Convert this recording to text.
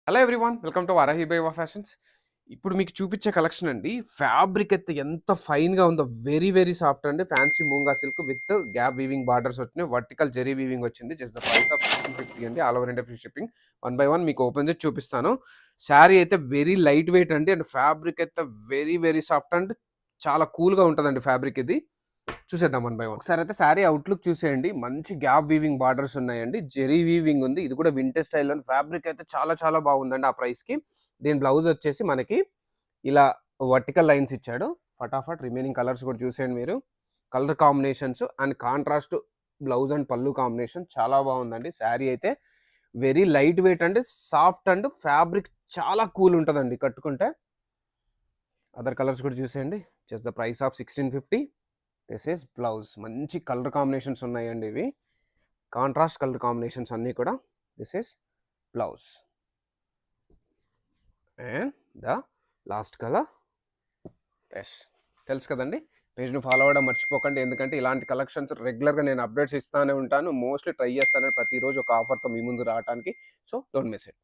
Hello everyone welcome to Varahi by fashions. ఇప్పుడు మీకు చూపించే కలెక్షన్ అండి. ఫ్యాబ్రిక్ అయితే ఎంత ఫైన్‌గా ఉందో, వెరీ వెరీ సాఫ్ట్ అండి. Fancy మూంగా silk with gap weaving borders వచ్చినాయి. వర్టికల్ జెరీ వీవింగ్ వచ్చింది. జస్ట్ ద ప్రైస్ ఆఫ్ 1650 అండి. All over India free shipping. One by one మీకు ఓపెన్ చేసి చూపిస్తాను. శారీ అయితే వెరీ లైట్ వెయిట్ అండి. అండ్ ఫ్యాబ్రిక్ అయితే వెరీ వెరీ సాఫ్ట్ అండ్ చాలా కూల్‌గా ఉంటదండి ఫ్యాబ్రిక్ ఇది. చూసేద్దాం వన్ బై వన్. ఒకసారి అయితే శారీ అవుట్లుక్ చూసేయండి. మంచి గ్యాప్ వీవింగ్ బార్డర్స్ ఉన్నాయండి. జెరీ వీవింగ్ ఉంది. ఇది కూడా వింటేజ్ స్టైల్లో. ఫ్యాబ్రిక్ అయితే చాలా చాలా బాగుందండి ఆ ప్రైస్ కి. దీని బ్లౌజ్ వచ్చేసి మనకి ఇలా వర్టికల్ లైన్స్ ఇచ్చాడు. ఫటాఫట్ రిమైనింగ్ కలర్స్ కూడా చూసేయండి మీరు. Colour combinations and contrast blouse and pallu combination చాలా బాగుందండి. శారీ అయితే వెరీ లైట్ వెయిట్ అండి, సాఫ్ట్ అండ్ ఫ్యాబ్రిక్ చాలా కూల్ ఉంటుందండి కట్టుకుంటే. అదర్ కలర్స్ కూడా చూసేయండి. Just the price of 1650. This is blouse. మంచి కలర్ కాంబినేషన్స్ ఉన్నాయండి ఇవి. కాంట్రాస్ట్ కలర్ కాంబినేషన్స్ అన్నీ కూడా. This is blouse and the last colour. Yes, తెలుసు కదండి. పేజ్ని ఫాలో అవ్వడం మర్చిపోకండి. ఎందుకంటే ఇలాంటి కలెక్షన్స్ రెగ్యులర్గా నేను అప్డేట్స్ ఇస్తానే ఉంటాను. మోస్ట్లీ ట్రై చేస్తాను ప్రతిరోజు ఒక ఆఫర్తో మీ ముందు రావడానికి. So don't miss it.